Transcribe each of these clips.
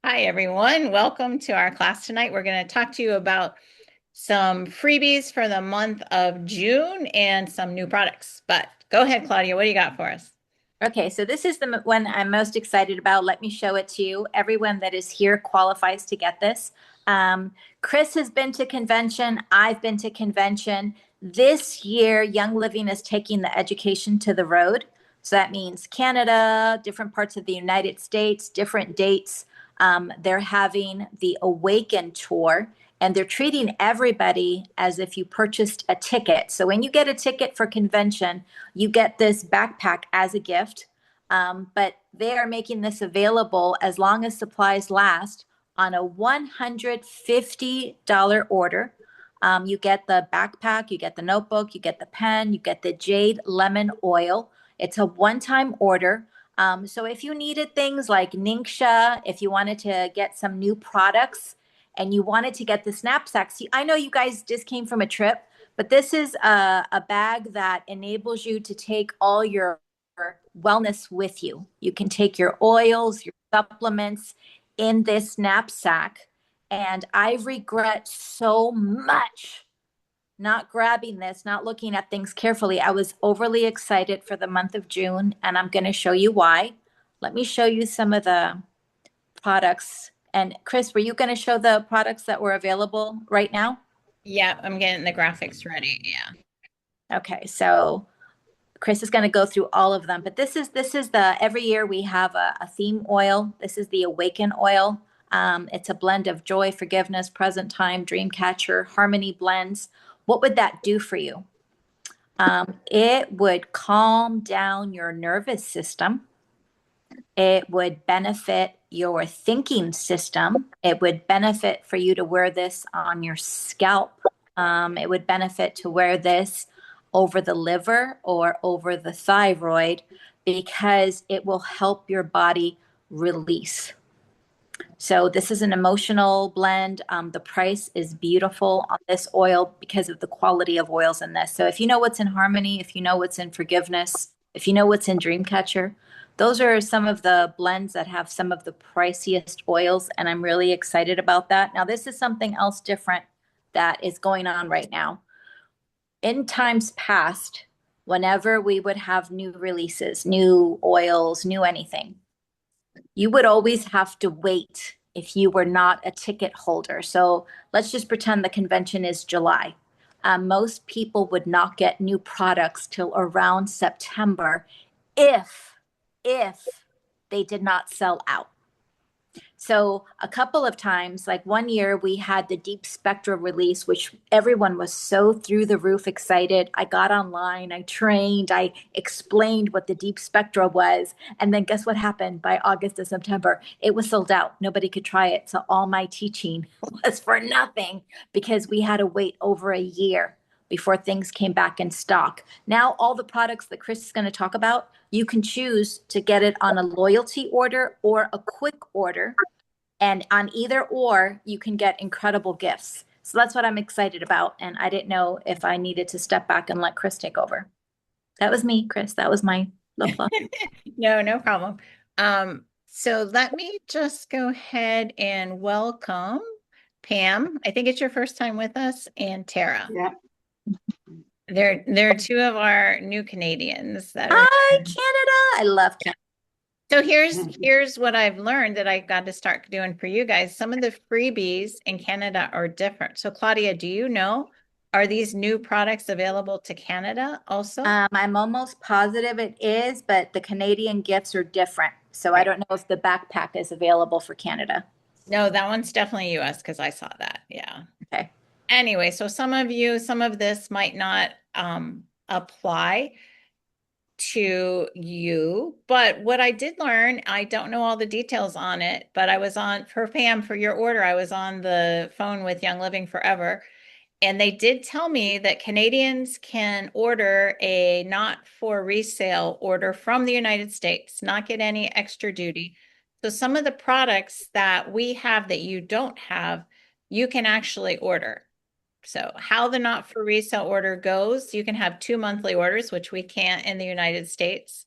Hi, everyone. Welcome to our class tonight. We're going to talk to you about some freebies for the month of June and some new products. But go ahead, Claudia. What do you got for us? Okay, so this is the one I'm most excited about. Let me show it to you. Everyone that is here qualifies to get this. Chris has been to convention. I've been to convention. This year, Young Living is taking the education to the road. So that means Canada, different parts of the United States, different dates. They're having the Awaken tour, and they're treating everybody as if you purchased a ticket. So when you get a ticket for convention, you get this backpack as a gift. But they are making this available as long as supplies last on a $150 order. You get the backpack, you get the notebook, you get the pen, you get the jade lemon oil. It's a one-time order. So if you needed things like Ningxia, if you wanted to get some new products and you wanted to get the knapsack, see, I know you guys just came from a trip, but this is a bag that enables you to take all your wellness with you. You can take your oils, your supplements in this knapsack. And I regret so much not grabbing this, not looking at things carefully. I was overly excited for the month of June, and I'm going to show you why. Let me show you some of the products. And Chris, were you going to show the products that were available right now? Yeah, I'm getting the graphics ready. Yeah. Okay, so Chris is going to go through all of them, but this is the every year we have a theme oil. This is the Awaken oil. It's a blend of joy, forgiveness, present time, dream catcher, harmony blends. What would that do for you? It would calm down your nervous system. It would benefit your thinking system. It would benefit for you to wear this on your scalp. It would benefit to wear this over the liver or over the thyroid because it will help your body release. So this is an emotional blend. The price is beautiful on this oil because of the quality of oils in this. So if you know what's in harmony, if you know what's in forgiveness, if you know what's in Dreamcatcher, those are some of the blends that have some of the priciest oils, and I'm really excited about that. Now, this is something else different that is going on right now. In times past, whenever we would have new releases, new oils, new anything, you would always have to wait if you were not a ticket holder. So let's just pretend the convention is July. Most people would not get new products till around September if they did not sell out. So a couple of times, like one year, we had the Deep Spectra release, which everyone was so through the roof excited. I got online, I trained, I explained what the Deep Spectra was. And then guess what happened by August or September? It was sold out. Nobody could try it. So all my teaching was for nothing because we had to wait over a year before things came back in stock. Now, all the products that Chris is going to talk about, you can choose to get it on a loyalty order or a quick order. And on either or, you can get incredible gifts. So that's what I'm excited about. And I didn't know if I needed to step back and let Chris take over. That was me, Chris. That was my love fluff. No, no problem. So let me just go ahead and welcome Pam. I think it's your first time with us, and Tara. Yeah. They're two of our new Canadians that are Hi, here. Canada. I love Canada. So here's what I've learned that I got to start doing for you guys. Some of the freebies in Canada are different. So Claudia, do you know, are these new products available to Canada also? I'm almost positive it is, but the Canadian gifts are different. So I Right. don't know if the backpack is available for Canada. No, that one's definitely US because I saw that. Yeah. Okay. Anyway, so some of this might not apply to you, but what I did learn, I don't know all the details on it, but I was on for Pam for your order. I was on the phone with Young Living Forever, and they did tell me that Canadians can order a not for resale order from the United States, not get any extra duty. So some of the products that we have that you don't have, you can actually order. So how the not for resale order goes, you can have 2 monthly orders, which we can't in the United States.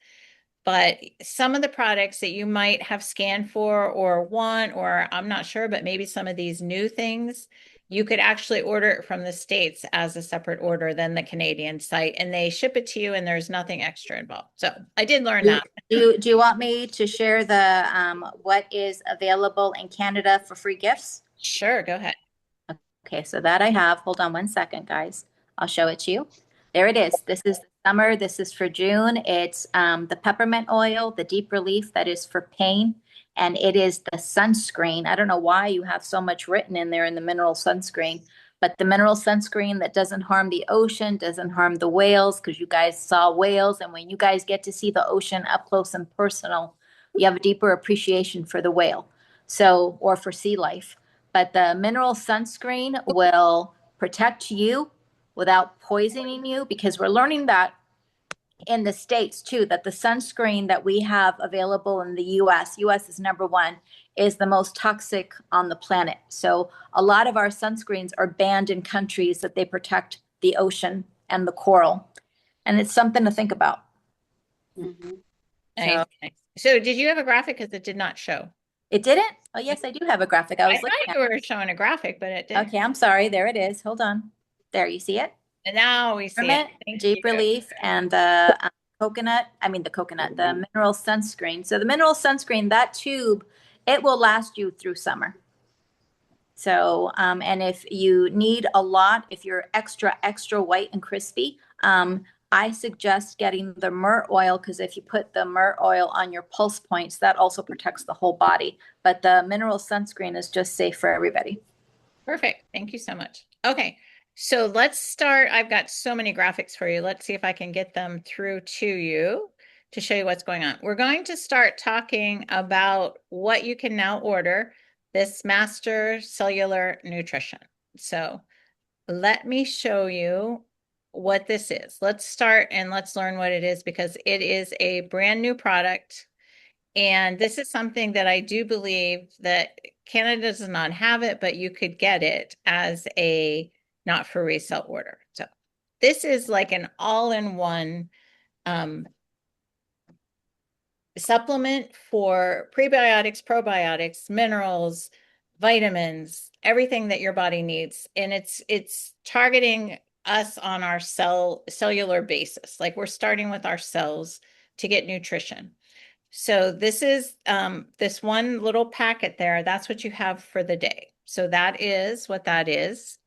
But some of the products that you might have scanned for or want, or I'm not sure, but maybe some of these new things, you could actually order it from the States as a separate order than the Canadian site, and they ship it to you and there's nothing extra involved. So I did learn Do, that. do you want me to share the what is available in Canada for free gifts? Sure, go ahead. Okay, so that I have. Hold on one second, guys. I'll show it to you. There it is. This is the summer. This is for June. It's the peppermint oil, the deep relief that is for pain, and it is the sunscreen. I don't know why you have so much written in there in the mineral sunscreen, but the mineral sunscreen that doesn't harm the ocean, doesn't harm the whales, because you guys saw whales, and when you guys get to see the ocean up close and personal, you have a deeper appreciation for the whale. So, or for sea life. But the mineral sunscreen will protect you without poisoning you, because we're learning that in the States too, that the sunscreen that we have available in the US is number one, is the most toxic on the planet. So a lot of our sunscreens are banned in countries that they protect the ocean and the coral. And it's something to think about. Mhm. So Nice, nice. So did you have a graphic? Because it did not show. it didn't? Oh, yes, I do have a graphic. I I was looking thought at you were showing a graphic, but it it. didn't. Okay, I'm sorry. There it is. Hold on. There, you see it? And now we see it. Peppermint, Thank deep you. relief, and the the mineral sunscreen. So the mineral sunscreen, that tube, it will last you through summer. So, and if you need a lot, if you're extra, extra white and crispy, I suggest getting the myrrh oil, because if you put the myrrh oil on your pulse points, that also protects the whole body. But the mineral sunscreen is just safe for everybody. Perfect. Thank you so much. Okay, so let's start. I've got so many graphics for you. Let's see if I can get them through to you to show you what's going on. We're going to start talking about what you can now order, this Master Cellular Nutrition. So let me show you what this is. Let's start and let's learn what it is, because it is a brand new product. And this is something that I do believe that Canada does not have it, but you could get it as a not for resale order. So this is like an all-in-one um, supplement for prebiotics, probiotics, minerals, vitamins, everything that your body needs. And it's targeting us on our cellular basis. Like we're starting with our cells to get nutrition. So this is this one little packet there. That's what you have for the day. So that is what that is.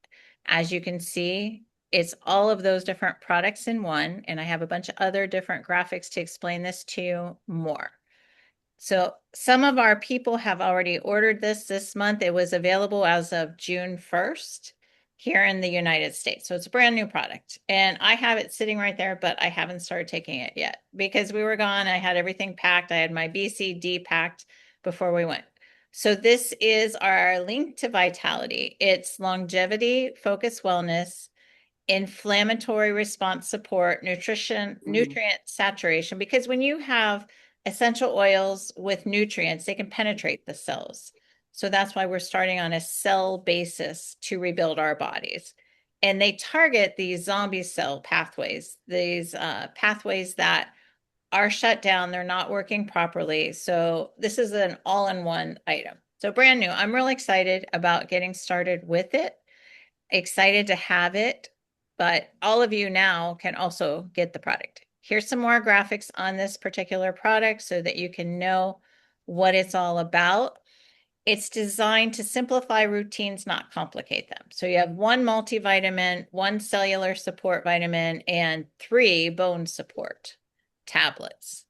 As you can see, it's all of those different products in one. And I have a bunch of other different graphics to explain this to you more. So some of our people have already ordered this month. It was available as of June 1st here in the United States. So it's a brand new product. And I have it sitting right there, but I haven't started taking it yet because we were gone. I had everything packed. I had my BCD packed before we went. So this is our link to Vitality. It's longevity, focus wellness, inflammatory response support, nutrition, nutrient saturation, because when you have essential oils with nutrients, they can penetrate the cells. So that's why we're starting on a cell basis to rebuild our bodies. And they target these zombie cell pathways, these pathways that are shut down, they're not working properly. So this is an all-in-one item. So brand new. I'm really excited about getting started with it, excited to have it, but all of you now can also get the product. Here's some more graphics on this particular product so that you can know what it's all about. It's designed to simplify routines, not complicate them. So you have one multivitamin, one cellular support vitamin, and 3 bone support tablets.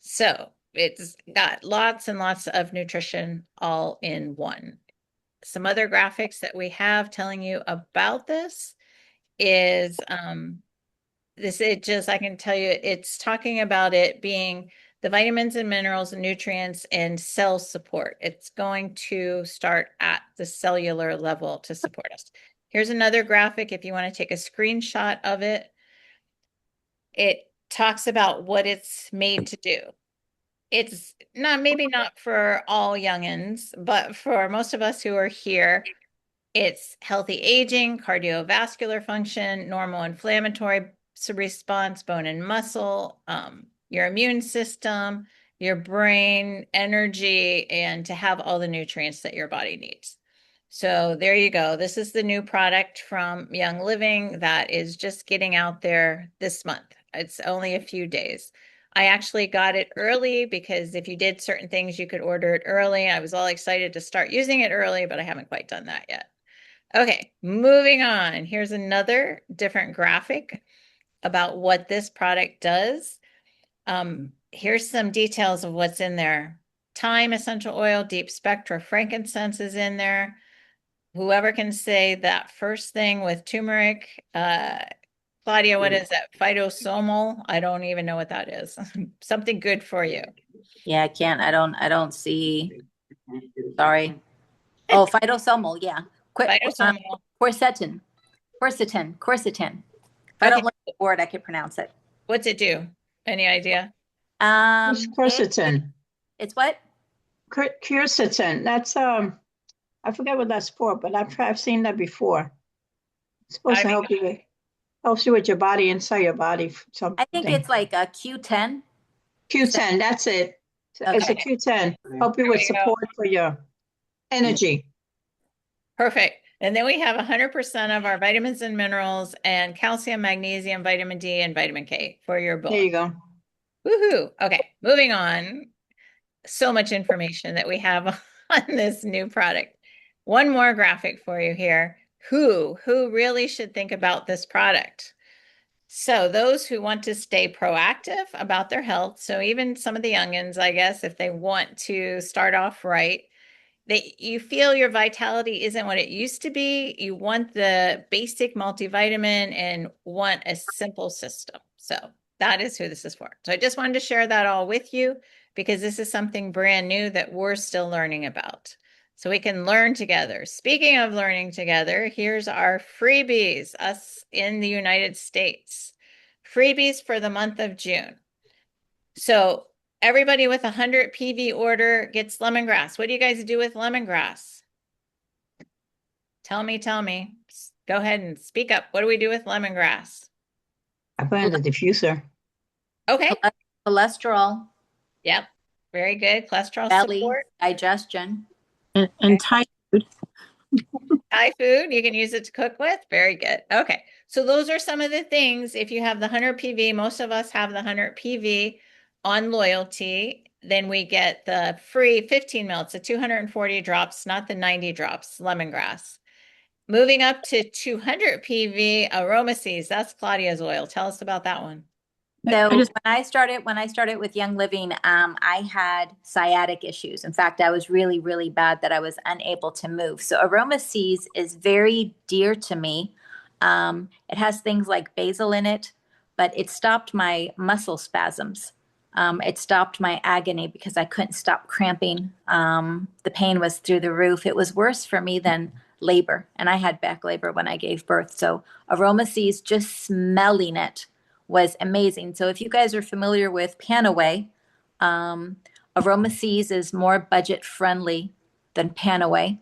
So it's got lots and lots of nutrition all in one. Some other graphics that we have telling you about this is I can tell you, it's talking about it being the vitamins and minerals and nutrients and cell support. It's going to start at the cellular level to support us. Here's another graphic if you want to take a screenshot of it. It talks about what it's made to do. It's not, maybe not for all youngins, but for most of us who are here, it's healthy aging, cardiovascular function, normal inflammatory response, bone and muscle, your immune system, your brain, energy, and to have all the nutrients that your body needs. So there you go. This is the new product from Young Living that is just getting out there this month. It's only a few days. I actually got it early because if you did certain things, you could order it early. I was all excited to start using it early, but I haven't quite done that yet. Okay, moving on. Here's another different graphic about what this product does. Here's some details of what's in there. Thyme essential oil, deep spectra frankincense is in there. Whoever can say that first thing with turmeric, Claudia, what is that? Phytosomal? I don't even know what that is. Something good for you. Yeah, I can't. I don't see. Sorry. Oh, phytosomal. Yeah. Quit. Phytosomal. Quercetin. Quercetin. Quercetin. If I don't Okay, look at the word, I could pronounce it. what's it do? Any idea? What's It, quercetin? it's what? Quercetin. That's I forget what that's for, but I've seen that before. It's supposed I to helps you with your body, inside your body, I think something. it's like a Q10. So, Q10, that's it. It's a okay. Q10. Help you There with we go. support for your energy. Perfect. And then we have 100% of our vitamins and minerals and calcium, magnesium, vitamin D, and vitamin K for your There bones. you go. Woohoo. Okay, moving on. So much information that we have on this new product. One more graphic for you here. Who really should think about this product? So those who want to stay proactive about their health, so even some of the youngins, I guess, if they want to start off right, that you feel your vitality isn't what it used to be. You want the basic multivitamin and want a simple system. So that is who this is for. So I just wanted to share that all with you because this is something brand new that we're still learning about. So we can learn together. Speaking of learning together, here's our freebies, us in the United States. Freebies for the month of June. So everybody with 100 PV order gets lemongrass. What do you guys do with lemongrass? Tell me, tell me. Go ahead and speak up. What do we do with lemongrass? I put in the diffuser. Okay. Cholesterol, Yep. Very good. Cholesterol belly, support. digestion. And Thai food. Thai food, you can use it to cook with. Very good. Okay. So those are some of the things. If you have the 100 PV, most of us have the 100 PV on loyalty. Then we get the free 15 ml. It's the 240 drops, not the 90 drops, lemongrass. Moving up to 200 PV aroma seeds. That's Claudia's oil. Tell us about that one. So I just when I started with Young Living, I had sciatic issues. In fact, I was really, really bad that I was unable to move. So Aroma Seas is very dear to me. It has things like basil in it, but it stopped my muscle spasms. It stopped my agony because I couldn't stop cramping. The pain was through the roof. It was worse for me than labor, and I had back labor when I gave birth. So Aroma Seas, just smelling it was amazing. So if you guys are familiar with Panaway, Aroma Seas is more budget friendly than Panaway.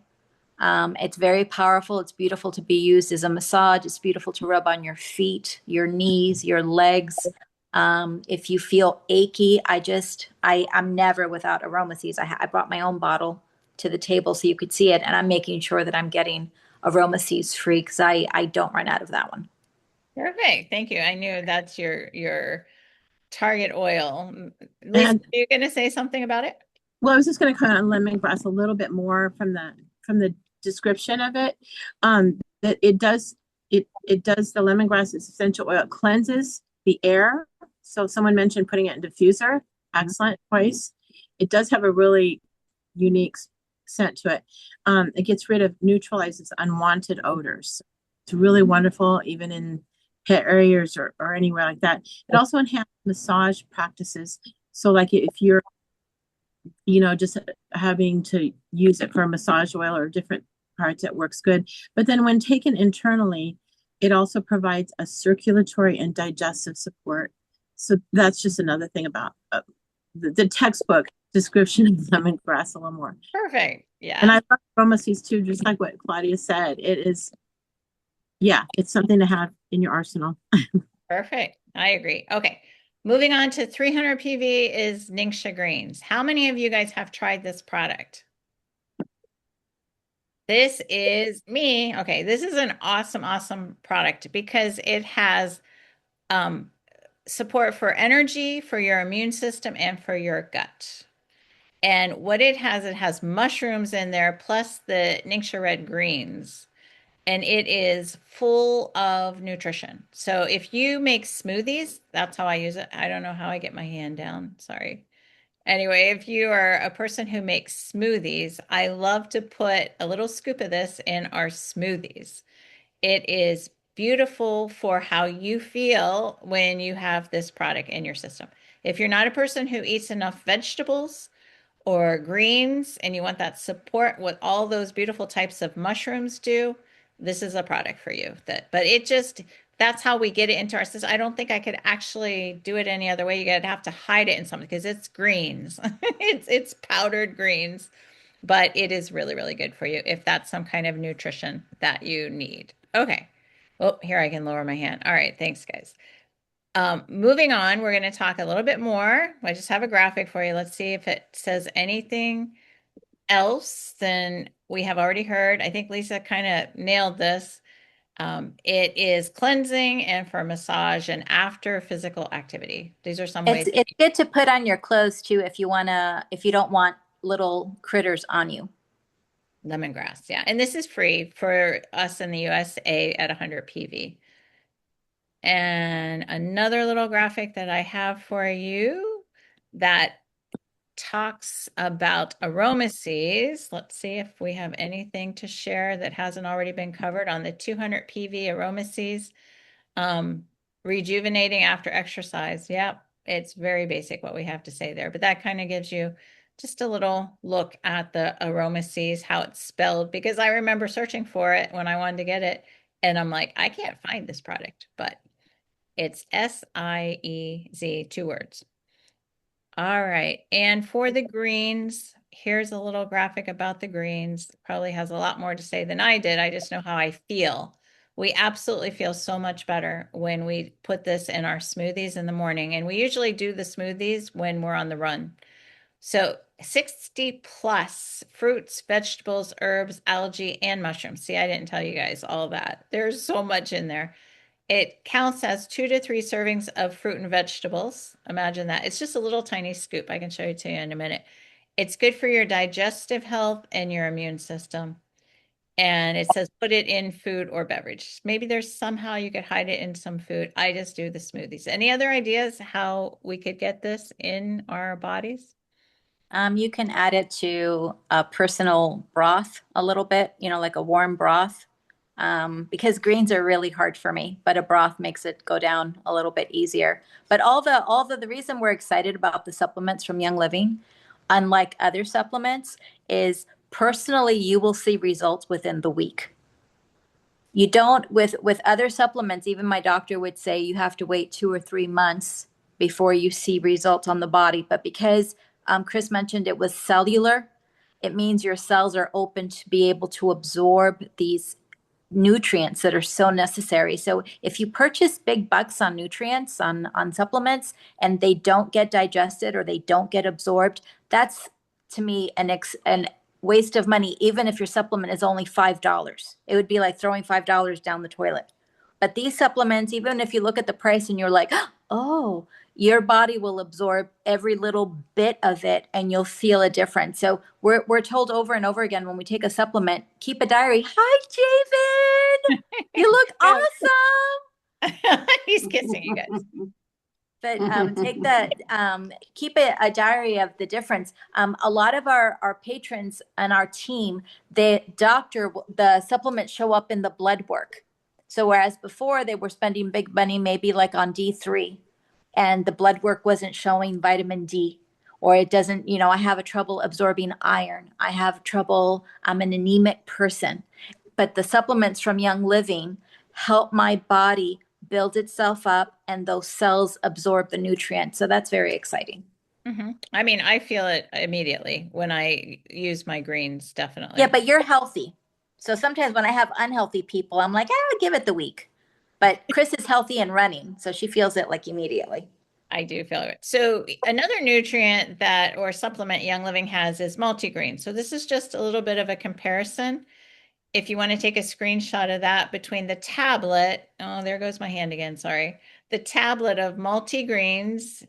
It's very powerful. It's beautiful to be used as a massage. It's beautiful to rub on your feet, your knees, your legs. If you feel achy, I'm never without Aroma Seas. I brought my own bottle to the table so you could see it, and I'm making sure that I'm getting Aroma Seas free because I don't run out of that one. Perfect. Thank you. I knew that's your target oil. Lisa, and are you going to say something about it? well, I was just going to comment on lemongrass a little bit more from the description of it. That it does the lemongrass essential oil cleanses the air. So someone mentioned putting it in diffuser. Excellent choice. It does have a really unique scent to it. It gets rid of neutralizes unwanted odors. It's really wonderful, even in pet areas or anywhere like that. It also enhances massage practices. So like if you're, just having to use it for a massage oil or different parts, it works good. But then when taken internally, it also provides a circulatory and digestive support. So that's just another thing about the textbook description of lemongrass a little more. Perfect. Yeah. And I love aroma seeds too, just like what Claudia said. It is, yeah, it's something to have in your arsenal. Perfect. I agree. Okay. Moving on to 300 PV is Ningxia Greens. How many of you guys have tried this product? This is me. Okay, this is an awesome, awesome product because it has support for energy, for your immune system, and for your gut. And what it has mushrooms in there, plus the Ningxia Red Greens. And it is full of nutrition. So if you make smoothies, that's how I use it. I don't know how I get my hand down. Sorry. Anyway, if you are a person who makes smoothies, I love to put a little scoop of this in our smoothies. It is beautiful for how you feel when you have this product in your system. If you're not a person who eats enough vegetables or greens and you want that support, what all those beautiful types of mushrooms do, this is a product for you. That's how we get it into our system. I don't think I could actually do it any other way. You'd have to hide it in something because it's greens. It's powdered greens, but it is really, really good for you if that's some kind of nutrition that you need. Okay. Oh, here I can lower my hand. All right. Thanks, guys. Moving on, we're going to talk a little bit more. I just have a graphic for you. Let's see if it says anything else than we have already heard. I think Lisa kind of nailed this. It is cleansing and for massage and after physical activity. These are some ways. It's good to put on your clothes too if you don't want little critters on you. Lemongrass, yeah. And this is free for us in the USA at 100 PV. And another little graphic that I have for you that talks about aromases. Let's see if we have anything to share that hasn't already been covered on the 200 PV aromases. Rejuvenating after exercise. Yep, it's very basic what we have to say there, but that kind of gives you just a little look at the aromases, how it's spelled, because I remember searching for it when I wanted to get it, and I'm like, I can't find this product, but it's SIEZ, 2 words. All right. And for the greens, here's a little graphic about the greens. Probably has a lot more to say than I did. I just know how I feel. We absolutely feel so much better when we put this in our smoothies in the morning. And we usually do the smoothies when we're on the run. So 60 plus fruits, vegetables, herbs, algae, and mushrooms. See, I didn't tell you guys all that. There's so much in there. It counts as 2 to 3 servings of fruit and vegetables. Imagine that. It's just a little tiny scoop. I can show it to you in a minute. It's good for your digestive health and your immune system. And it says put it in food or beverage. Maybe there's somehow you could hide it in some food. I just do the smoothies. Any other ideas how we could get this in our bodies? You can add it to a personal broth a little bit, like a warm broth. Because greens are really hard for me, but a broth makes it go down a little bit easier. But the reason we're excited about the supplements from Young Living, unlike other supplements, is personally you will see results within the week. You don't with other supplements, even my doctor would say you have to wait 2 or 3 months before you see results on the body. But because Chris mentioned it was cellular, it means your cells are open to be able to absorb these nutrients that are so necessary. So if you purchase big bucks on nutrients, on supplements, and they don't get digested or they don't get absorbed, that's to me an waste of money, even if your supplement is only $5. It would be like throwing $5 down the toilet. But these supplements, even if you look at the price and you're like, oh, your body will absorb every little bit of it and you'll feel a difference. So we're told over and over again when we take a supplement, keep a diary. Hi, Javen. You look awesome. He's kissing you guys. But keep a diary of the difference. A lot of our patrons and our team, the supplements show up in the blood work. So whereas before they were spending big money, maybe like on D3, and the blood work wasn't showing vitamin D, or it doesn't, I have a trouble absorbing iron. I have trouble, I'm an anemic person. But the supplements from Young Living help my body build itself up and those cells absorb the nutrients. So that's very exciting. Mm-hmm. I mean, I feel it immediately when I use my greens, definitely. Yeah, but you're healthy. So sometimes when I have unhealthy people, I'm like, I'll give it the week. But Chris is healthy and running, so she feels it like immediately. I do feel it. So another nutrient that or supplement Young Living has is multigreen. So this is just a little bit of a comparison. If you want to take a screenshot of that between the tablet, oh, there goes my hand again, sorry. The tablet of multigreens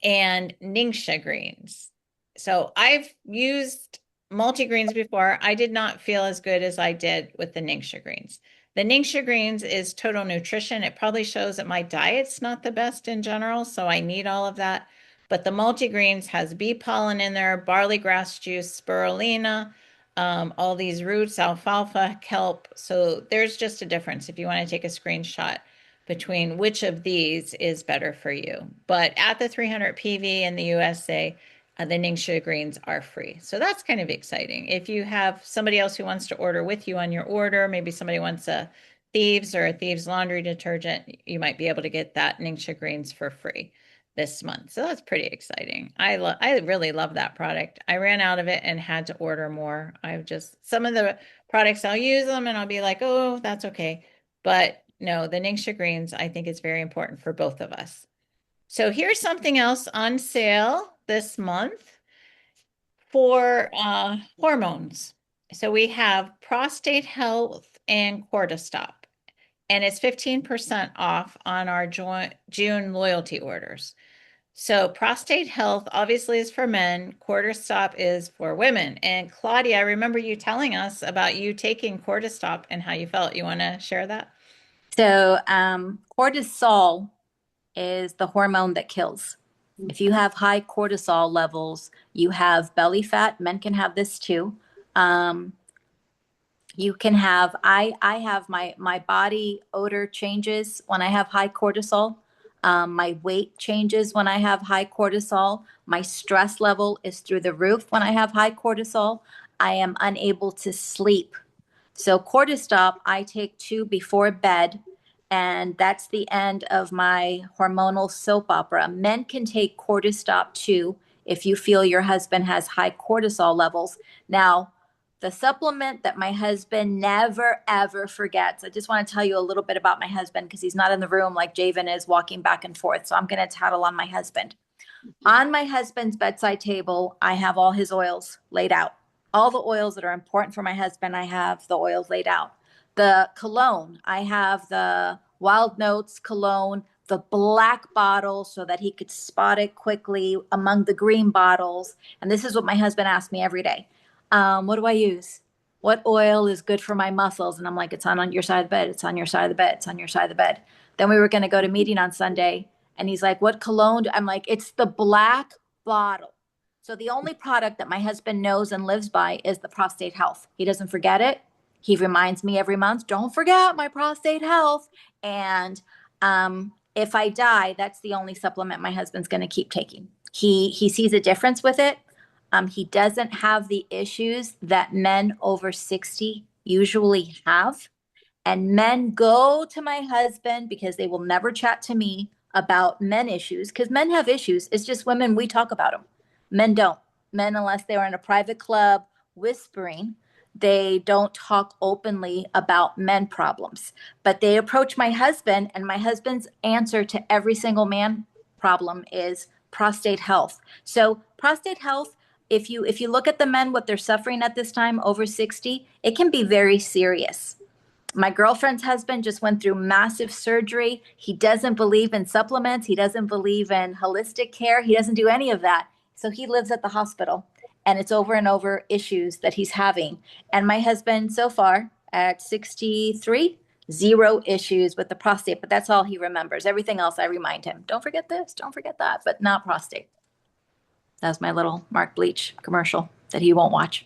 and Ningxia greens. So I've used multi-greens before. I did not feel as good as I did with the Ningxia greens. The Ningxia greens is total nutrition. It probably shows that my diet's not the best in general, so I need all of that. But the multi-greens has bee pollen in there, barley grass juice, spirulina, all these roots, alfalfa, kelp. So there's just a difference if you want to take a screenshot between which of these is better for you. But at the 300 PV in the USA, the Ningxia greens are free. So that's kind of exciting. If you have somebody else who wants to order with you on your order, maybe somebody wants a Thieves or a Thieves laundry detergent, you might be able to get that Ningxia greens for free this month. So that's pretty exciting. I really love that product. I ran out of it and had to order more. I've just some of the products I'll use them and I'll be like, "Oh, that's okay." But no, the Ningxia greens I think is very important for both of us. So here's something else on sale this month for hormones. So we have prostate health and cortisol, and it's 15% off on our June loyalty orders. So prostate health obviously is for men, cortisol is for women. And Claudia, I remember you telling us about you taking cortisol and how you felt. You want to share that? So, cortisol is the hormone that kills. If you have high cortisol levels, you have belly fat. Men can have this too. Um, you can have I have my body odor changes when I have high cortisol. My weight changes when I have high cortisol. My stress level is through the roof when I have high cortisol. I am unable to sleep. So cortisol, I take 2 before bed, and that's the end of my hormonal soap opera. Men can take cortisol too if you feel your husband has high cortisol levels. Now, the supplement that my husband never ever forgets. I just want to tell you a little bit about my husband because he's not in the room like Javen is walking back and forth. So I'm going to tattle on my husband. On my husband's bedside table, I have all his oils laid out. All the oils that are important for my husband, I have the oils laid out. The cologne, I have the Wild Notes cologne, the black bottle so that he could spot it quickly among the green bottles. And this is what my husband asks me every day. What do I use? What oil is good for my muscles? And I'm like, it's on your side of the bed. It's on your side of the bed. It's on your side of the bed. Then we were going to go to meeting on Sunday. And he's like, what cologne? I'm like, it's the black bottle. So the only product that my husband knows and lives by is the prostate health. He doesn't forget it. He reminds me every month, don't forget my prostate health. And if I die, that's the only supplement my husband's going to keep taking. He sees a difference with it. He doesn't have the issues that men over 60 usually have. And men go to my husband because they will never chat to me about men issues because men have issues. It's just women, we talk about them. Men don't. Men, unless they're in a private club whispering, they don't talk openly about men problems. But they approach my husband, and my husband's answer to every single man problem is prostate health. So prostate health, if you look at the men, what they're suffering at this time over 60, it can be very serious. My girlfriend's husband just went through massive surgery. He doesn't believe in supplements. He doesn't believe in holistic care. He doesn't do any of that. So he lives at the hospital, and it's over and over issues that he's having. And my husband, so far at 63, 0 issues with the prostate, but that's all he remembers. Everything else, I remind him, don't forget this, don't forget that, but not prostate. That's my little Mark Bleach commercial that he won't watch.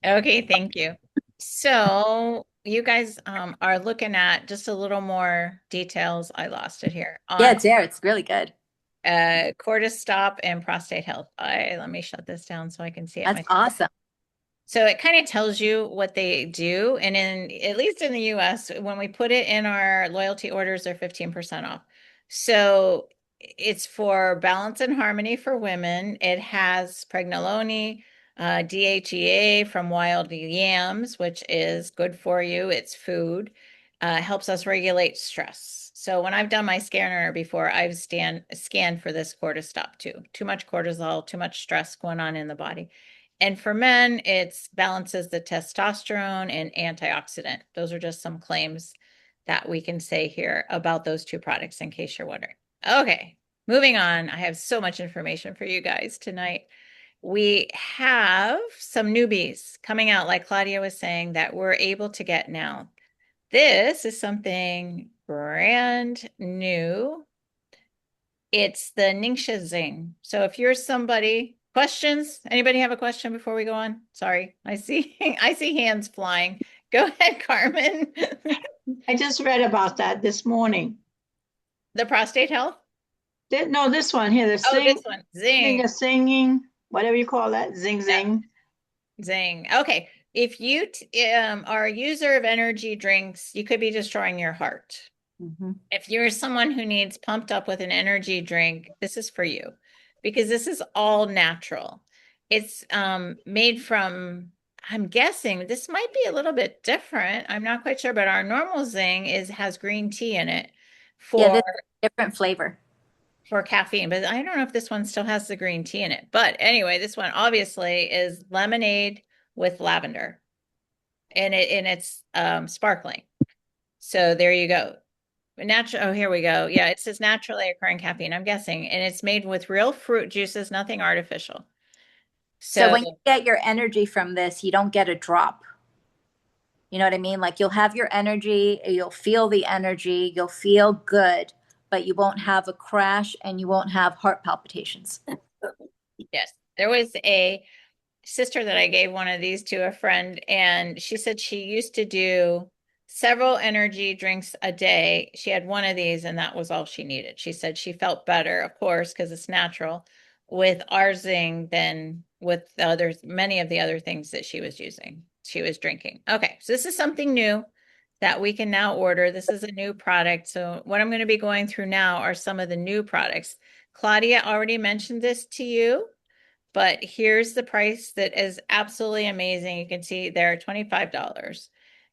Okay, thank you. So you guys are looking at just a little more details. I lost it here Yeah, on it's there. It's really good. cortisol and prostate health. Let me shut this down so I can see it That's myself. awesome. So it kind of tells you what they do. And at least in the US, when we put it in our loyalty orders, they're 15% off. So it's for balance and harmony for women. It has pregnenolone, DHEA from wild yams, which is good for you. It's food. helps us regulate stress. So when I've done my scanner before, I've scanned for this cortisol too. Too much cortisol, too much stress going on in the body. And for men, it balances the testosterone and antioxidant. Those are just some claims that we can say here about those two products in case you're wondering. Okay, moving on. I have so much information for you guys tonight. We have some newbies coming out, like Claudia was saying, that we're able to get now. This is something brand new. It's the Ningxia Zing. So if you're somebody, questions? Anybody have a question before we go on? Sorry, I see I see hands flying. Go ahead, Carmen. I just read about that this morning. The prostate health? No, this one here, the Oh, this one. Zing. singing, whatever you call that, zing, zing. Zing. Okay. If you are a user of energy drinks, you could be destroying your heart. If you're someone who needs pumped up with an energy drink, this is for you because this is all natural. It's made from, I'm guessing this might be a little bit different. I'm not quite sure, but our normal Zing has green tea in it Yeah, for this is a different flavor. for caffeine, but I don't know if this one still has the green tea in it. But anyway, this one obviously is lemonade with lavender, and it's sparkling. So there you go. Natural. Oh, here we go. Yeah, it says naturally occurring caffeine, I'm guessing, and it's made with real fruit juices, nothing artificial. So So when you get your energy from this, you don't get a drop. You know what I mean? Like you'll have your energy, you'll feel the energy, you'll feel good, but you won't have a crash and you won't have heart palpitations. yes, there was a sister that I gave one of these to a friend, and she said she used to do several energy drinks a day. She had one of these, and that was all she needed. She said she felt better, of course, because it's natural, with our Zing than with the others, many of the other things that she was using, she was drinking. Okay, so this is something new that we can now order. This is a new product. So what I'm going to be going through now are some of the new products. Claudia already mentioned this to you. But here's the price that is absolutely amazing. You can see there $25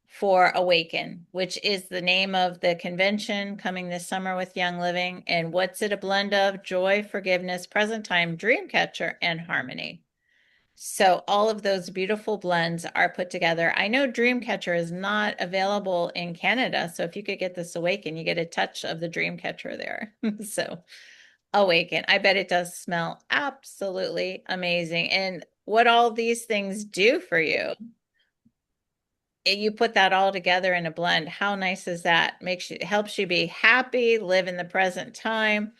for Awaken, which is the name of the convention coming this summer with Young Living. And what's it a blend of? Joy, forgiveness, present time, dream catcher, and harmony. So all of those beautiful blends are put together. I know Dreamcatcher is not available in Canada. So if you could get this Awaken, you get a touch of the Dreamcatcher there. So Awaken. I bet it does smell absolutely amazing. And what all these things do for you, you put that all together in a blend. How nice is that? Helps you be happy, live in the present time,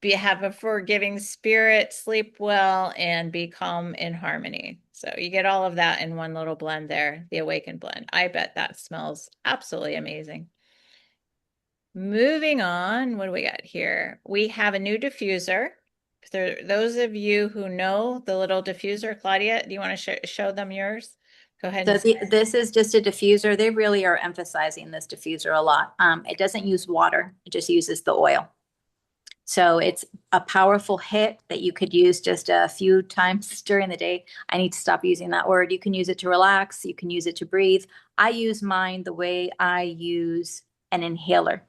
have a forgiving spirit, sleep well, and be calm in harmony. So you get all of that in one little blend there, the Awaken blend. I bet that smells absolutely amazing. Moving on, what do we got here? We have a new diffuser. For those of you who know the little diffuser, Claudia, do you want to show them yours? Go ahead. So this is just a diffuser. They really are emphasizing this diffuser a lot. It doesn't use water. It just uses the oil. So it's a powerful hit that you could use just a few times during the day. I need to stop using that word. You can use it to relax. You can use it to breathe. I use mine the way I use an inhaler.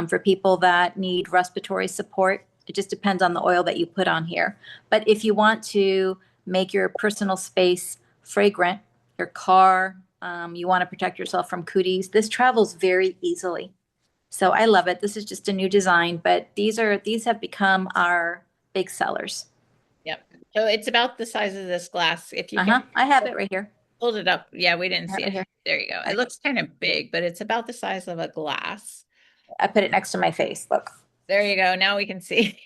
For people that need respiratory support, it just depends on the oil that you put on here. But if you want to make your personal space fragrant, your car, you want to protect yourself from cooties, this travels very easily. So I love it. This is just a new design, but these have become our big sellers. Yep. So it's about the size of this glass. If you can, I have it right here. Hold it up. Yeah, we didn't see Right it. here. There you go. It looks kind of big, but it's about the size of a glass. I put it next to my face. Look. There you go. Now we can see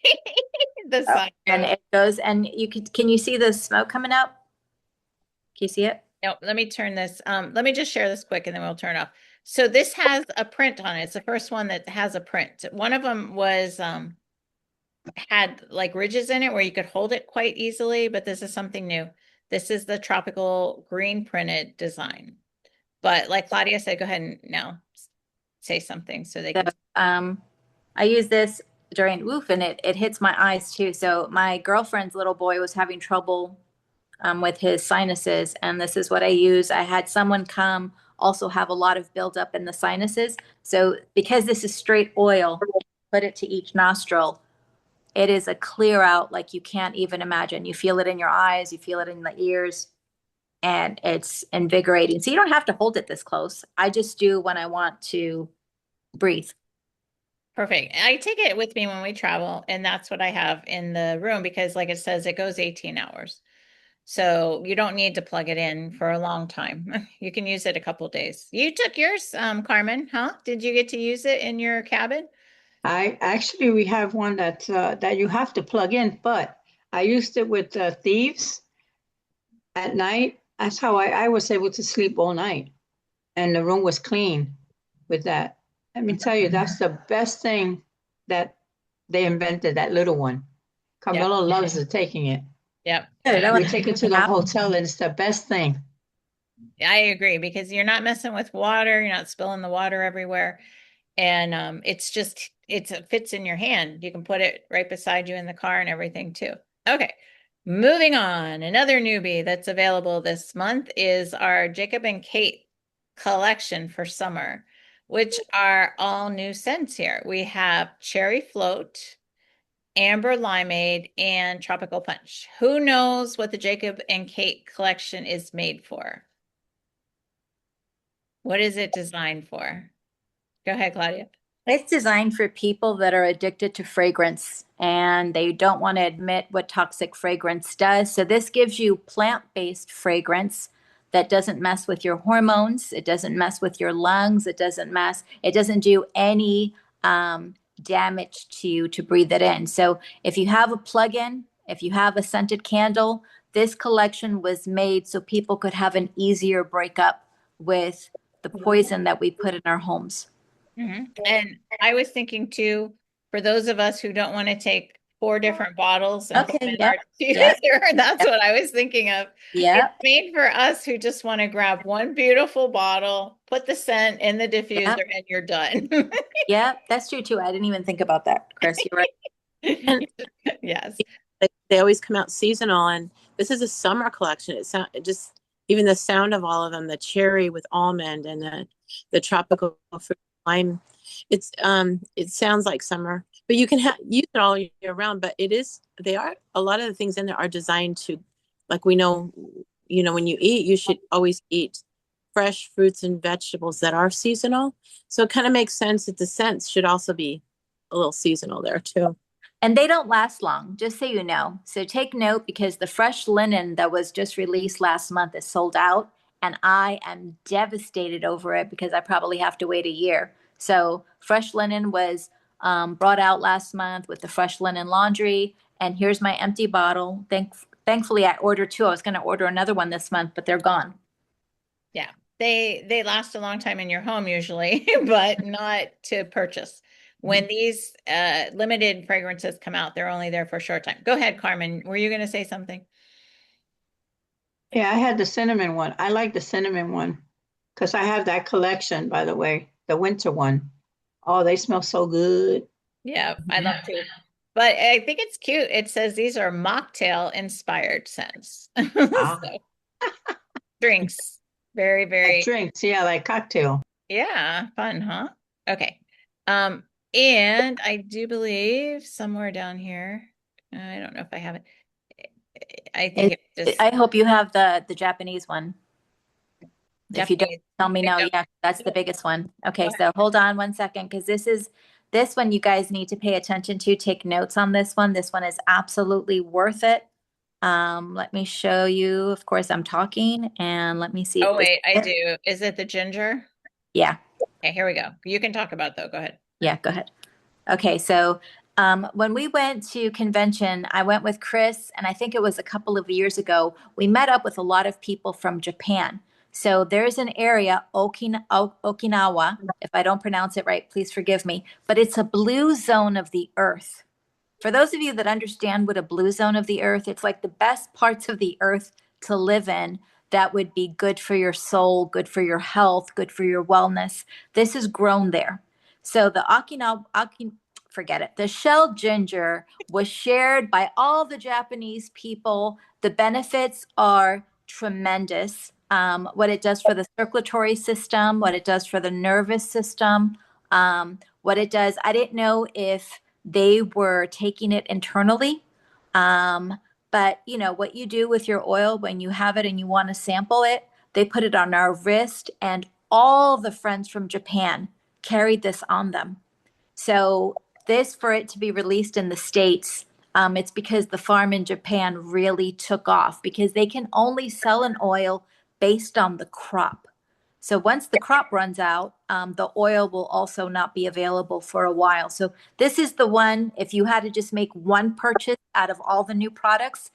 the size. And it goes, and can you see the smoke coming up? Can you see it? No, let me turn this. Let me just share this quick and then we'll turn it off. So this has a print on it. It's the first one that has a print. One of them was had like ridges in it where you could hold it quite easily, but this is something new. This is the tropical green printed design. But like Claudia said, go ahead and now say something so they can. I use this during woof, and it hits my eyes too. So my girlfriend's little boy was having trouble with his sinuses, and this is what I use. I had someone come also have a lot of buildup in the sinuses. So because this is straight oil, put it to each nostril, it is a clear out like you can't even imagine. You feel it in your eyes, you feel it in the ears, and it's invigorating. So you don't have to hold it this close. I just do when I want to breathe. Perfect. I take it with me when we travel, and that's what I have in the room because, like it says, it goes 18 hours. So you don't need to plug it in for a long time. You can use it a couple days. You took yours, Carmen, huh? Did you get to use it in your cabin? We have one that you have to plug in, but I used it with thieves at night. That's how I was able to sleep all night, and the room was clean with that. Let me tell you, that's the best thing that they invented, that little one. Yep. Carmelo loves it, taking it. Yep. We take it to the hotel, and it's the best thing. I agree because you're not messing with water, you're not spilling the water everywhere. And it's just it fits in your hand. You can put it right beside you in the car and everything too. Okay. Moving on. Another newbie that's available this month is our Jacob and Kate collection for summer, which are all new scents here. We have Cherry Float, Amber Limeade, and Tropical Punch. Who knows what the Jacob and Kate collection is made for? What is it designed for? Go ahead, Claudia. It's designed for people that are addicted to fragrance and they don't want to admit what toxic fragrance does. So this gives you plant-based fragrance that doesn't mess with your hormones. It doesn't mess with your lungs. It doesn't do any damage to you to breathe it in. So if you have a plug-in, if you have a scented candle, this collection was made so people could have an easier breakup with the poison that we put in our homes. And I was thinking too, for those of us who don't want to take 4 different bottles and put them in our diffuser, that's what I was thinking of. Yeah. It's made for us who just want to grab one beautiful bottle, put the scent in the diffuser, and you're done. Yeah, that's true too. I didn't even think about that, Chris. You're right. And Yes. they always come out seasonal, and this is a summer collection. It just even the sound of all of them, the cherry with almond and the tropical fruit lime. It sounds like summer, but you can use it all year round. But they are a lot of the things in there are designed to, like we know, when you eat, you should always eat fresh fruits and vegetables that are seasonal. So it kind of makes sense that the scents should also be a little seasonal there too. And they don't last long, just so you know. So take note because the fresh linen that was just released last month is sold out. And I am devastated over it because I probably have to wait a year. So fresh linen was brought out last month with the fresh linen laundry. And here's my empty bottle. Thankfully, I ordered 2. I was going to order another one this month, but they're gone. Yeah. They last a long time in your home usually, but not to purchase. When these limited fragrances come out, they're only there for a short time. Go ahead, Carmen. Were you going to say something? Yeah, I had the cinnamon one. I like the cinnamon one because I have that collection, by the way, the winter one. Oh, they smell so good. Yeah, I love to. But I think it's cute. It says these are mocktail inspired scents. Ah. So, drinks. Very, Like very, drinks, yeah, like cocktail. yeah, fun, huh? Okay. And I do believe somewhere down here, I don't know if I have it. I think it's just I hope you have the Japanese one. If you don't, Japanese. tell me no. Yeah, that's the biggest one. Okay, so hold on one second because this one you guys need to pay attention to. Take notes on this one. This one is absolutely worth it. Let me show you. Of course, I'm talking, and let me see if Oh, wait, I do. Is it the ginger? Yeah. Okay, here we go. You can talk about it though. Go ahead. Yeah, go ahead. Okay, so when we went to convention, I went with Chris, and I think it was a couple of years ago. We met up with a lot of people from Japan. So there's an area, Okinawa, if I don't pronounce it right, please forgive me, but it's a blue zone of the earth. For those of you that understand what a blue zone of the earth, it's like the best parts of the earth to live in that would be good for your soul, good for your health, good for your wellness. This is grown there. So the forget it. The shell ginger was shared by all the Japanese people. The benefits are tremendous. what it does for the circulatory system, what it does for the nervous system, what it does. I didn't know if they were taking it internally. But you know what you do with your oil when you have it and you want to sample it, they put it on our wrist, and all the friends from Japan carried this on them. So this, for it to be released in the States, it's because the farm in Japan really took off because they can only sell an oil based on the crop. So once the crop runs out, the oil will also not be available for a while. So this is the one, if you had to just make one purchase out of all the new products,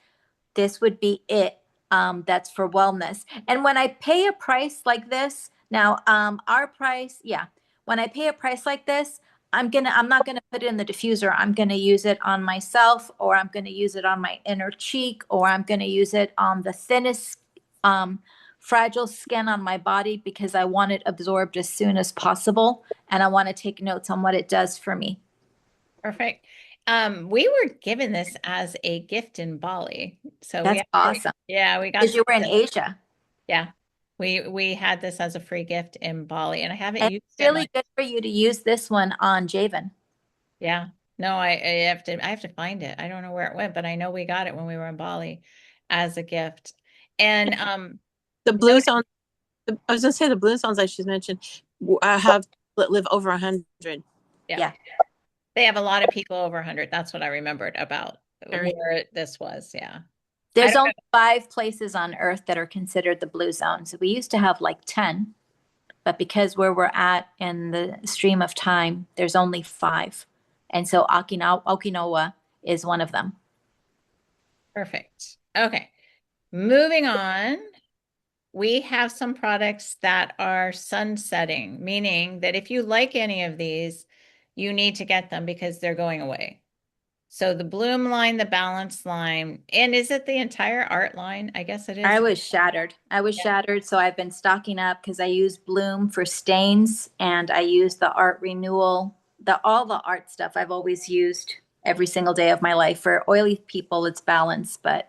this would be it. That's for wellness. And when I pay a price like this, now our price, yeah, when I pay a price like this, I'm not gonna put it in the diffuser. I'm gonna use it on myself, or I'm gonna use it on my inner cheek, or I'm gonna use it on the thinnest fragile skin on my body because I want it absorbed as soon as possible, and I want to take notes on what it does for me. Perfect. We were given this as a gift in Bali. So That's awesome. yeah, we got Because you were in Asia. yeah. We had this as a free gift in Bali, and I haven't And used it's it really much. good for you to use this one on Javen. Yeah. No, I have to find it. I don't know where it went, but I know we got it when we were in Bali as a gift. And The blue zone, I was gonna say the blue zones I should mention, I have that live over 100. yeah, they have a lot of people over 100. That's what I remembered about Very. where this was. Yeah. I There's don't only 5 places on Earth that are considered the blue zone. So we used to have like 10, but because where we're at in the stream of time, there's only 5. And so Okinawa is one of them. Perfect. Okay. Moving on. We have some products that are sunsetting, meaning that if you like any of these, you need to get them because they're going away. So the Bloom line, the Balance line, and is it the entire art line? I guess it I is. was shattered. So I've been stocking up because I use Bloom for stains, and I use the art renewal, all the art stuff I've always used every single day of my life. For oily people, it's Balance, but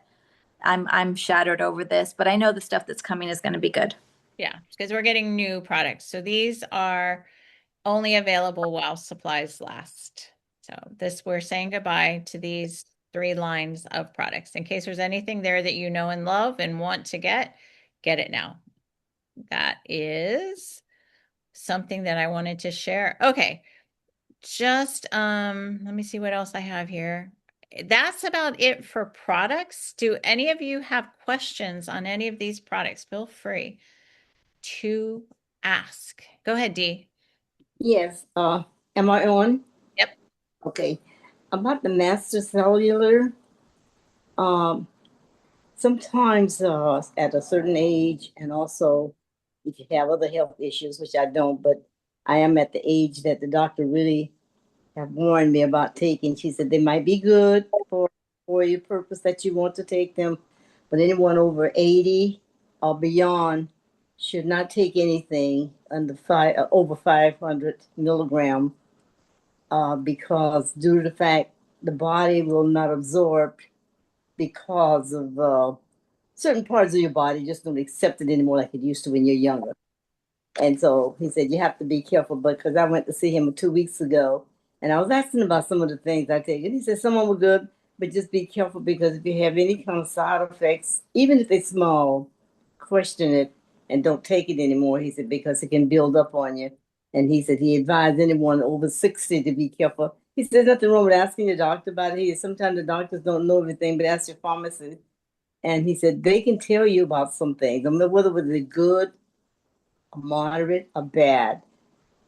I'm shattered over this. But I know the stuff that's coming is going to be good. Yeah, because we're getting new products. So these are only available while supplies last. So this, we're saying goodbye to these 3 lines of products. In case there's anything there that you know and love and want to get it now. That is something that I wanted to share. Okay. Just let me see what else I have here. That's about it for products. Do any of you have questions on any of these products? Feel free to ask. Go ahead, Dee. Yes. Am I on? Yep. Okay. About the master cellular, um, sometimes at a certain age, and also if you have other health issues, which I don't, but I am at the age that the doctor really have warned me about taking. She said they might be good for your purpose that you want to take them, but anyone over 80 or beyond should not take anything over 500 milligram, because due to the fact the body will not absorb, because of certain parts of your body just don't accept it anymore like it used to when you're younger. And so he said, you have to be careful. But because I went to see him 2 weeks ago, and I was asking about some of the things I take, and he said some of them were good, but just be careful, because if you have any kind of side effects, even if they're small, question it and don't take it anymore. He said, because it can build up on you. And he said he advised anyone over 60 to be careful. He said, nothing wrong with asking your doctor about it. He said, sometimes the doctors don't know everything, but ask your pharmacist. And he said, they can tell you about some things. I mean, whether it was good, moderate, or bad.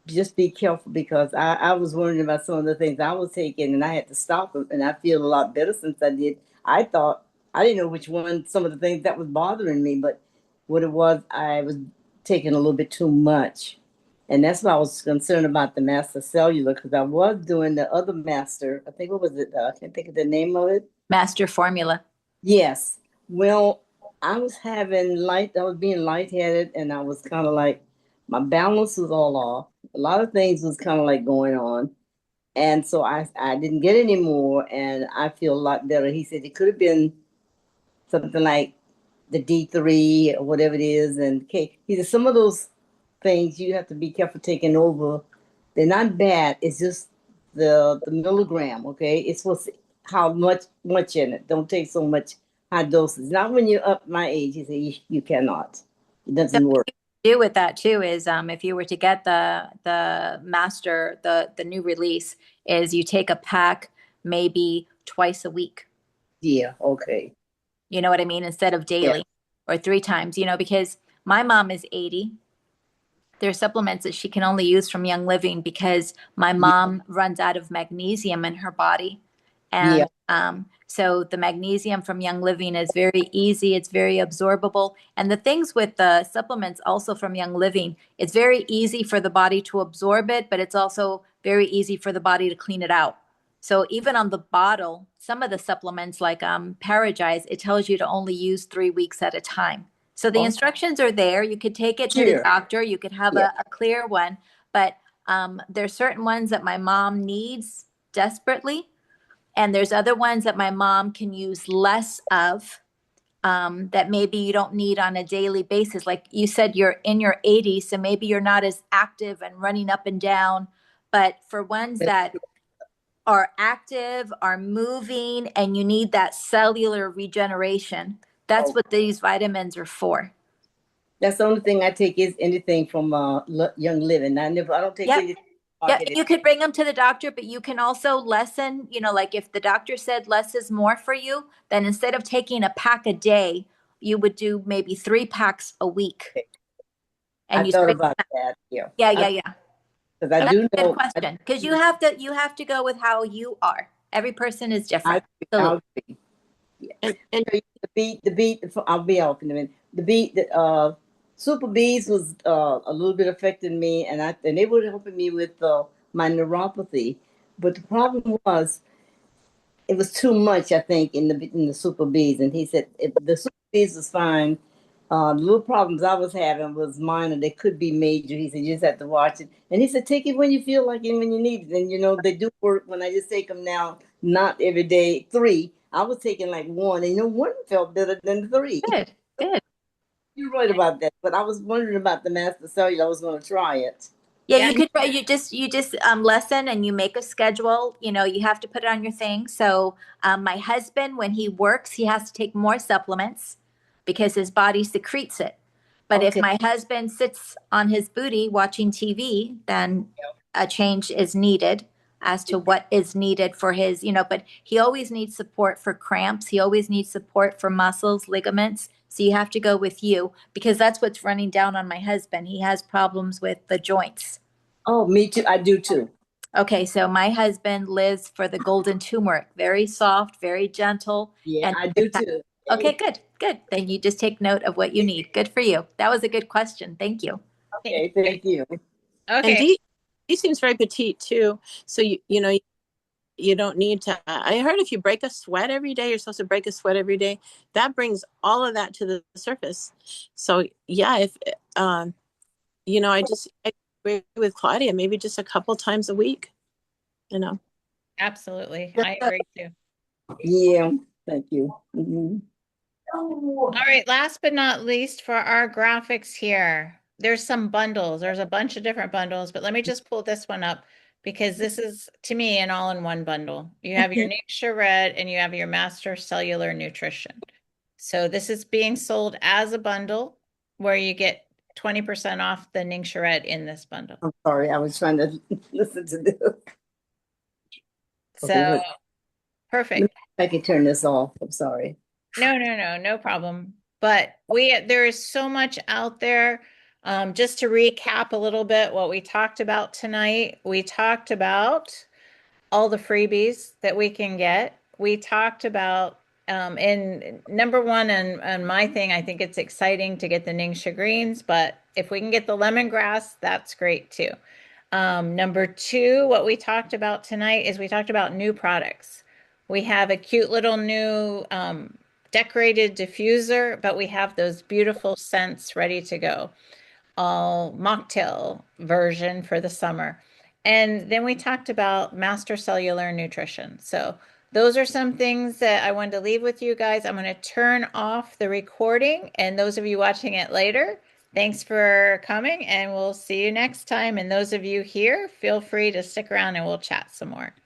Just be careful, because I was worrying about some of the things I was taking, and I had to stop them, and I feel a lot better since I did. I thought, I didn't know which one, some of the things that was bothering me, but what it was, I was taking a little bit too much. And that's why I was concerned about the master cellular, because I was doing the other master. I think, what was it? I can't think of the name of it. Master formula. Yes. Well, I was I was being lightheaded, and I was kind of like, my balance was all off. A lot of things was kind of like going on. And so I didn't get any more, and I feel a lot better. He said it could have been something like the D3 or whatever it is, and K. He said some of those things you have to be careful taking over. They're not bad. It's just the milligram. Okay, it's supposed to, how much in it. Don't take so much high doses. Not when you're up my age. He said you cannot. It So doesn't work. what you do with that too is if you were to get the master, the new release, is you take a pack maybe twice a week. Yeah. Okay. You know what I mean? Instead of Yeah. daily or 3 times, because my mom is 80. There are supplements that she can only use from Young Living because my Yeah. mom runs out of magnesium in her body. Yeah. And so the magnesium from Young Living is very easy. It's very absorbable. And the things with the supplements also from Young Living, it's very easy for the body to absorb it, but it's also very easy for the body to clean it out. So even on the bottle, some of the supplements like Paragize, it tells you to only use 3 weeks at a time. So the Oh, instructions are there. You could take it to the sure. doctor. You could have Yeah. a clear one, but there's certain ones that my mom needs desperately, and there's other ones that my mom can use less of, that maybe you don't need on a daily basis. Like you said, you're in your 80s, so maybe you're not as active and running up and down. But for ones that are active, are moving, and you need that cellular regeneration, that's Oh, what these vitamins are for. that's the only thing I take is anything from Young Living. I don't take Yep. anything Yeah, marketed. you could bring them to the doctor, but you can also lessen, like if the doctor said less is more for you, then instead of taking a pack a day, you would do maybe 3 packs a week. I And you thought split about them. that. Yeah. Yeah, yeah, yeah. Because I That's do a good know. question. Because you have to go with how you are. Every person is I, different. I, Absolutely. yeah. And The beat. I'll be off in a minute. The Super Bees was a little bit affecting me, and they were helping me with my neuropathy. But the problem was it was too much, I think, in the Super Bees. And he said if the Super Bees was fine. The little problems I was having was minor. They could be major. He said you just have to watch it. And he said take it when you feel like it, when you need it. And they do work when I just take them now, not every day. 3. I was taking like 1, and one felt better than 3. Good, good. You're right about that. But I was wondering about the master cellular. I was going to try it. Yeah, Yeah. you could you just lessen and you make a schedule. You have to put it on your thing. So my husband, when he works, he has to take more supplements because his body secretes it. But if Okay. my husband sits on his booty watching TV, then a change is needed as to what is needed for but he always needs support for cramps. He always needs support for muscles, ligaments. So you have to go with you because that's what's running down on my husband. He has problems with the joints. Oh, me too. I do too. Okay, so my husband lives for the golden turmeric, very soft, very gentle. Yeah, And I do too. okay, good, good. Then you just take note of what you need. Good for you. That was a good question. Thank you. Okay, thank you. and Okay. Dee seems very petite too. So you don't need to. I heard if you break a sweat every day, you're supposed to break a sweat every day. That brings all of that to the surface. So yeah, if I agree with Claudia. Maybe just a couple times a week. You know. Absolutely. I agree too. Yeah, thank you. Mhm. All right, last but not least for our graphics here, there's some bundles. There's a bunch of different bundles, but let me just pull this one up because this is, to me, an all-in-one bundle. You have your Nixia Red and you have your Master Cellular Nutrition. So this is being sold as a bundle where you get 20% off the Nixia Red in this bundle. I'm sorry, I was trying to listen to this. So Okay, perfect. I can turn this off. I'm sorry. No problem. But there is so much out there. Just to recap a little bit what we talked about tonight, we talked about all the freebies that we can get. We talked about, and number one, and my thing, I think it's exciting to get the Ningxia greens, but if we can get the lemongrass, that's great too. Number two, what we talked about tonight is we talked about new products. We have a cute little new decorated diffuser, but we have those beautiful scents ready to go. All mocktail version for the summer. And then we talked about Master Cellular Nutrition. So those are some things that I wanted to leave with you guys. I'm going to turn off the recording, and those of you watching it later, thanks for coming, and we'll see you next time. And those of you here, feel free to stick around and we'll chat some more.